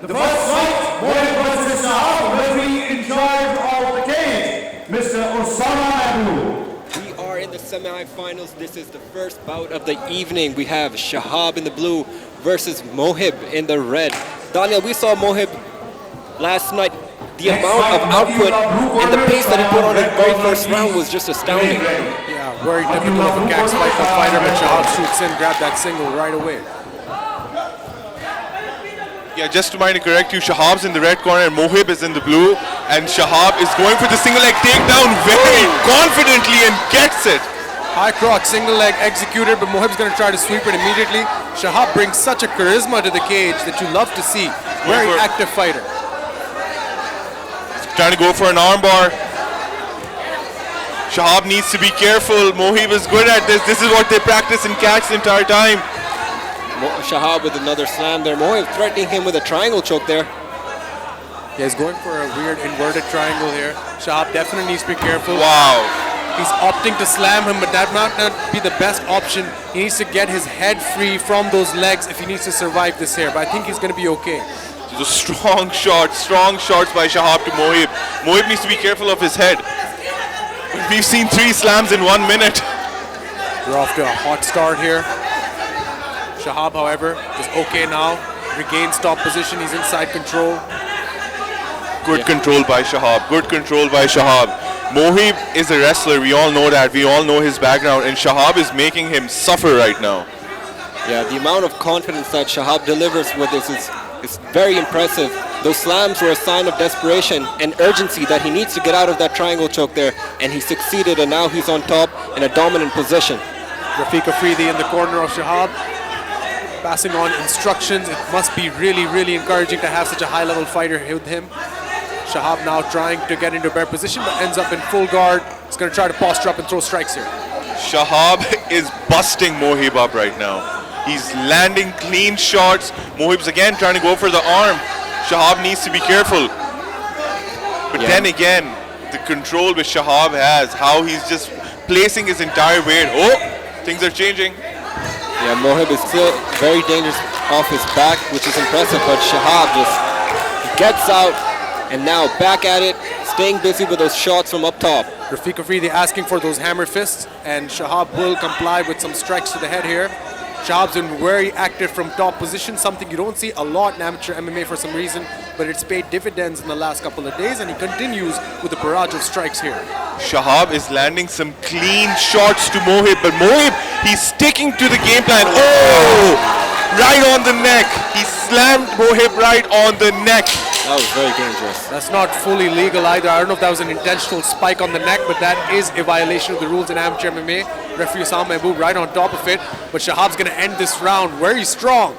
The first fight, Mohib versus Shahab, referee in charge of the cage, Mr. Osama Abu. We are in the semi-finals. This is the first bout of the evening. We have Shahab in the blue versus Mohib in the red. Daniel, we saw Mohib last night. The amount of output and the pace that he put on his very first round was just astounding. Yeah, very typical of a Kaku Lahore fighter, but Shahab shoots in, grab that single right away. Yeah, just to mind to correct you, Shahab's in the red corner and Mohib is in the blue. And Shahab is going for the single leg takedown very confidently and gets it. High crotch, single leg executed, but Mohib's going to try to sweep it immediately. Shahab brings such a charisma to the cage that you love to see. Very active fighter. Trying to go for an armbar. Shahab needs to be careful. Mohib is good at this. This is what they practice in catch the entire time. Shahab with another slam there. Mohib threatening him with a triangle choke there. Yeah, he's going for a weird inverted triangle here. Shahab definitely needs to be careful. Wow. He's opting to slam him, but that might not be the best option. He needs to get his head free from those legs if he needs to survive this here. But I think he's going to be okay. These are strong shots by Shahab to Mohib. Mohib needs to be careful of his head. We've seen 3 slams in 1 minute. We're off to a hot start here. Shahab, however, is okay now. Regains top position. He's inside control. Good control by Shahab. Good control by Shahab. Mohib is a wrestler. We all know that. We all know his background. And Shahab is making him suffer right now. Yeah, the amount of confidence that Shahab delivers with this is very impressive. Those slams were a sign of desperation and urgency that he needs to get out of that triangle choke there. And he succeeded, and now he's on top in a dominant position. Rafik Afridi in the corner of Shahab, passing on instructions. It must be really, really encouraging to have such a high-level fighter with him. Shahab now trying to get into a better position, but ends up in full guard. He's going to try to posture up and throw strikes here. Shahab is busting Mohib up right now. He's landing clean shots. Mohib's again trying to go for the arm. Shahab needs to be careful. But then again, the control which Shahab has, how he's just placing his entire weight. Oh, things are changing. Yeah, Mohib is still very dangerous off his back, which is impressive, but Shahab just gets out and now back at it, staying busy with those shots from up top. Rafik Afridi asking for those hammer fists, and Shahab will comply with some strikes to the head here. Shahab's been very active from top position, something you don't see a lot in amateur MMA for some reason, but it's paid dividends in the last couple of days, and he continues with the barrage of strikes here. Shahab is landing some clean shots to Mohib, but Mohib, he's sticking to the game plan. Oh! Right on the neck. He slammed Mohib right on the neck. That was very dangerous. That's not fully legal either. I don't know if that was an intentional spike on the neck, but that is a violation of the rules in amateur MMA. Referee Osama Abu right on top of it, but Shahab's going to end this round very strong.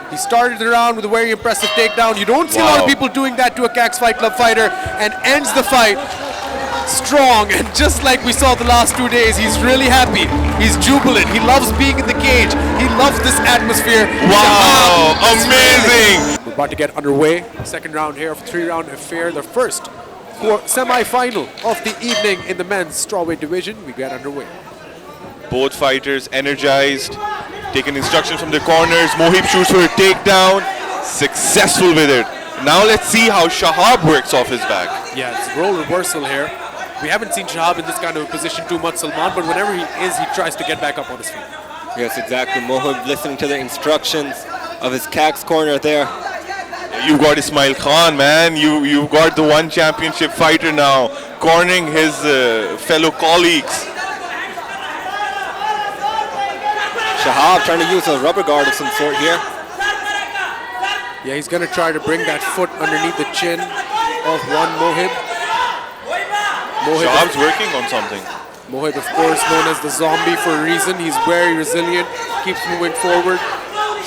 He started the round with a very impressive takedown. You don't see a lot of people doing that to a Kaku Fight Club fighter, and ends the fight strong. And just like we saw the last 2 days, he's really happy. He's jubilant. He loves being in the cage. He loves this atmosphere. Wow, amazing. We're about to get underway. Second round here of a 3-round affair. The first semi-final of the evening in the men's strawweight division. We get underway. Both fighters energized, taking instructions from the corners. Mohib shoots for a takedown, successful with it. Now let's see how Shahab works off his back. Yeah, it's role reversal here. We haven't seen Shahab in this kind of a position too much, Salman, but whenever he is, he tries to get back up on his feet. Yes, exactly. Mohib listening to the instructions of his Kaku's corner there. You've got Ismail Khan, man. You've got the one championship fighter now, cornering his fellow colleagues. Shahab trying to use a rubber guard of some sort here. Yeah, he's going to try to bring that foot underneath the chin of one Mohib. Shahab's working on something. Mohib, of course, known as the zombie for a reason. He's very resilient, keeps moving forward.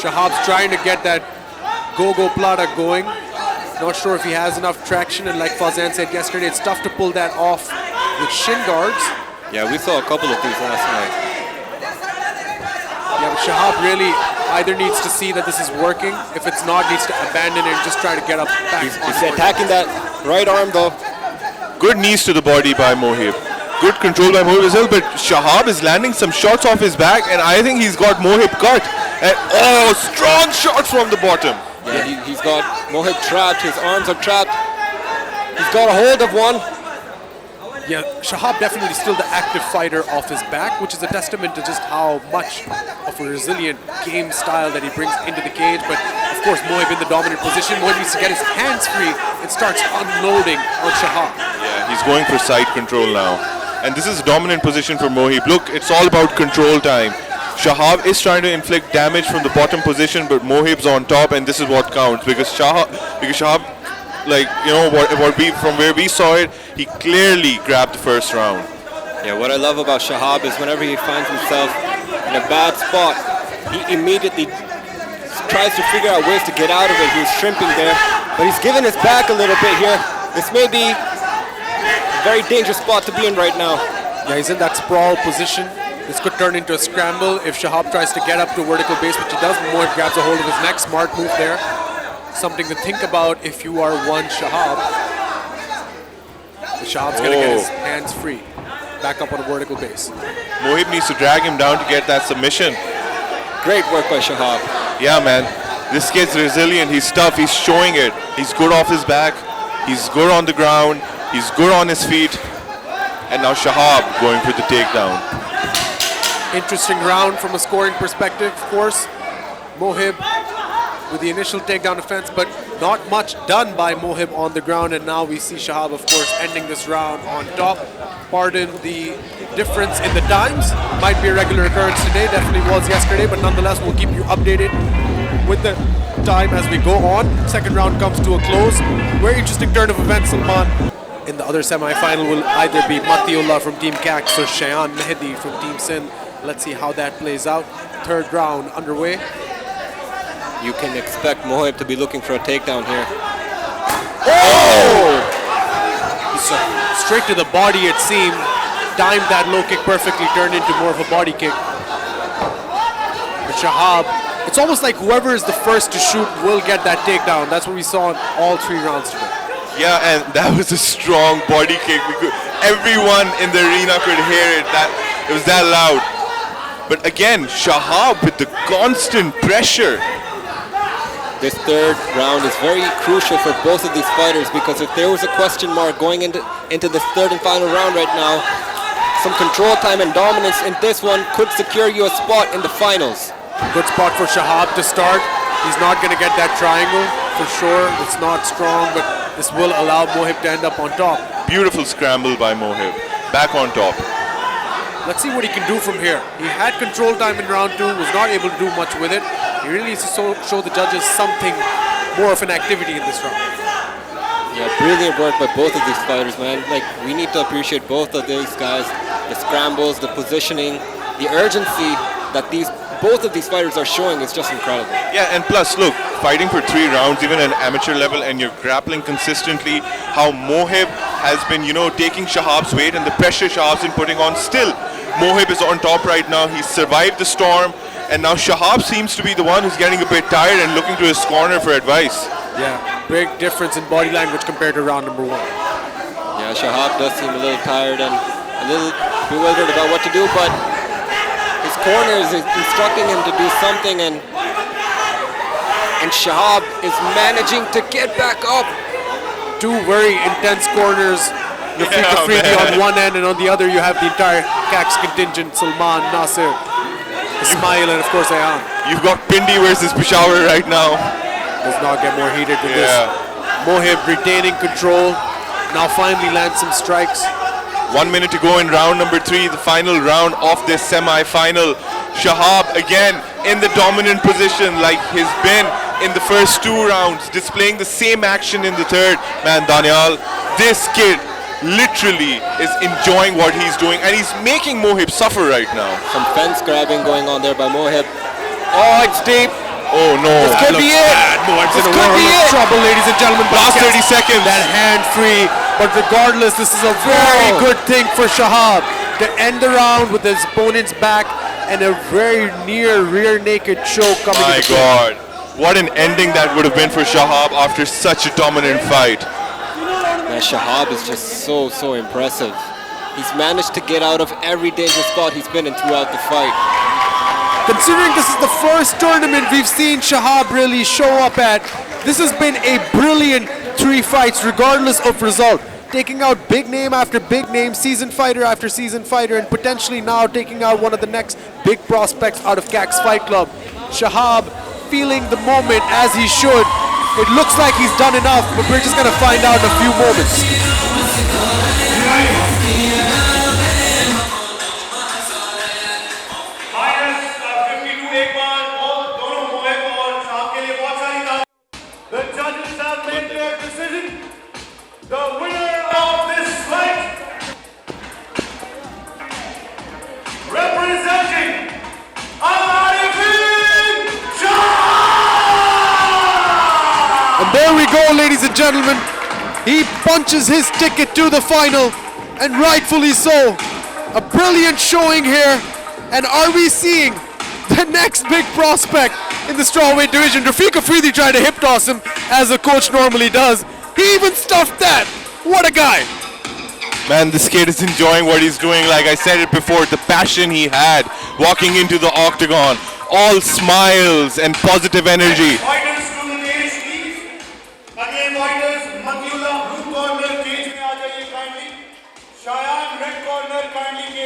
Shahab's trying to get that go-go plata going. Not sure if he has enough traction, and like Fazan said yesterday, it's tough to pull that off with shin guards. Yeah, we saw a couple of these last night. Yeah, but Shahab really either needs to see that this is working. If it's not, needs to abandon it and just try to get up back. He's attacking that right arm though. Good knees to the body by Mohib. Good control by Mohib as well, but Shahab is landing some shots off his back, and I think he's got Mohib cut. And strong shot from the bottom. Yeah, he's got Mohib trapped. His arms are trapped. He's got a hold of one. Yeah, Shahab definitely still the active fighter off his back, which is a testament to just how much of a resilient game style that he brings into the cage. But of course, Mohib in the dominant position. Mohib needs to get his hands free and starts unloading on Shahab. Yeah, he's going for side control now. And this is a dominant position for Mohib. Look, it's all about control time. Shahab is trying to inflict damage from the bottom position, but Mohib's on top, and this is what counts because Shahab, like, you know, from where we saw it, he clearly grabbed the first round. Yeah, what I love about Shahab is whenever he finds himself in a bad spot, he immediately tries to figure out ways to get out of it. He's shrimping there, but he's giving his back a little bit here. This may be a very dangerous spot to be in right now. Yeah, he's in that sprawl position. This could turn into a scramble if Shahab tries to get up to a vertical base, which he does. Mohib grabs a hold of his neck. Smart move there. Something to think about if you are one Shahab. Shahab's going to get his hands free. Back up on a vertical base. Mohib needs to drag him down to get that submission. Great work by Shahab. Yeah, man. This kid's resilient. He's tough. He's showing it. He's good off his back. He's good on the ground. He's good on his feet. And now Shahab going for the takedown. Interesting round from a scoring perspective, of course. Mohib with the initial takedown defense, but not much done by Mohib on the ground. And now we see Shahab, of course, ending this round on top. Pardon the difference in the times. Might be a regular occurrence today. Definitely was yesterday, but nonetheless, we'll keep you updated with the time as we go on. Second round comes to a close. Very interesting turn of events, Salman. In the other semi-final will either be Matiullah from Team Cax or Shayan Mehdi from Team Sin. Let's see how that plays out. Third round underway. You can expect Mohib to be looking for a takedown here. Straight to the body, it seemed. Timed that low kick perfectly, turned into more of a body kick. But Shahab, it's almost like whoever is the first to shoot will get that takedown. That's what we saw in all 3 rounds today. Yeah, and that was a strong body kick. Everyone in the arena could hear it. It was that loud. But again, Shahab with the constant pressure. This third round is very crucial for both of these fighters because if there was a question mark going into this third and final round right now, some control time and dominance in this one could secure you a spot in the finals. Good spot for Shahab to start. He's not going to get that triangle for sure. It's not strong, but this will allow Mohib to end up on top. Beautiful scramble by Mohib. Back on top. Let's see what he can do from here. He had control time in round 2, was not able to do much with it. He really needs to show the judges something more of an activity in this round. Yeah, brilliant work by both of these fighters, man. Like, we need to appreciate both of these guys. The scrambles, the positioning, the urgency that both of these fighters are showing is just incredible. Yeah, and plus, look, fighting for 3 rounds, even at an amateur level, and you're grappling consistently, how Mohib has been, taking Shahab's weight and the pressure Shahab's been putting on. Still, Mohib is on top right now. He's survived the storm, and now Shahab seems to be the one who's getting a bit tired and looking to his corner for advice. Yeah, big difference in body language compared to round number 1. Yeah, Shahab does seem a little tired and a little bewildered about what to do, but his corner is instructing him to do something, and Shahab is managing to get back up. 2 very intense corners. Rafik Afridi on one end, and on the other you have the entire Cax contingent, Salman, Nasir, Ismail, and of course Ayan. You've got Pindi versus Peshawar right now. Does not get more heated than this. Mohib retaining control. Now finally lands some strikes. 1 minute to go in round number 3, the final round of this semi-final. Shahab again in the dominant position like he's been in the first 2 rounds, displaying the same action in the third. Man, Daniel, this kid literally is enjoying what he's doing, and he's making Mohib suffer right now. Some fence grabbing going on there by Mohib. Oh, it's deep. Oh no. This could be it. Mohib's This in a could world be of it. trouble, ladies and gentlemen. Last 30 seconds. That hand free, but regardless, this is a very good thing for Shahab to end the round with his opponent's back and a very near rear naked choke coming. My God, what an ending that would have been for Shahab after such a dominant fight. Man, Shahab is just so impressive. He's managed to get out of every dangerous spot he's been in throughout the fight. Considering this is the first tournament we've seen Shahab really show up at, this has been a brilliant 3 fights regardless of result. Taking out big name after big name, seasoned fighter after seasoned fighter, and potentially now taking out one of the next big prospects out of Kak's Fight Club. Shahab feeling the moment as he should. It looks like he's done enough, but we're just going to find out in a few moments. The judges have made their decision. The winner of this fight, representing Shah! And there we go, ladies and gentlemen. He punches his ticket to the final, and rightfully so. A brilliant showing here. And are we seeing the next big prospect in the strawweight division? Rafiq Afridi tried to hip toss him as a coach normally does. He even stuffed that. What a guy. Man, this kid is enjoying what he's doing. Like I said it before, the passion he had walking into the octagon. All smiles and positive energy. Fighters to the cage, please. Again, fighters, Matullah, blue corner, cage mein aa jaiye kindly. Shayan, red corner, kindly cage.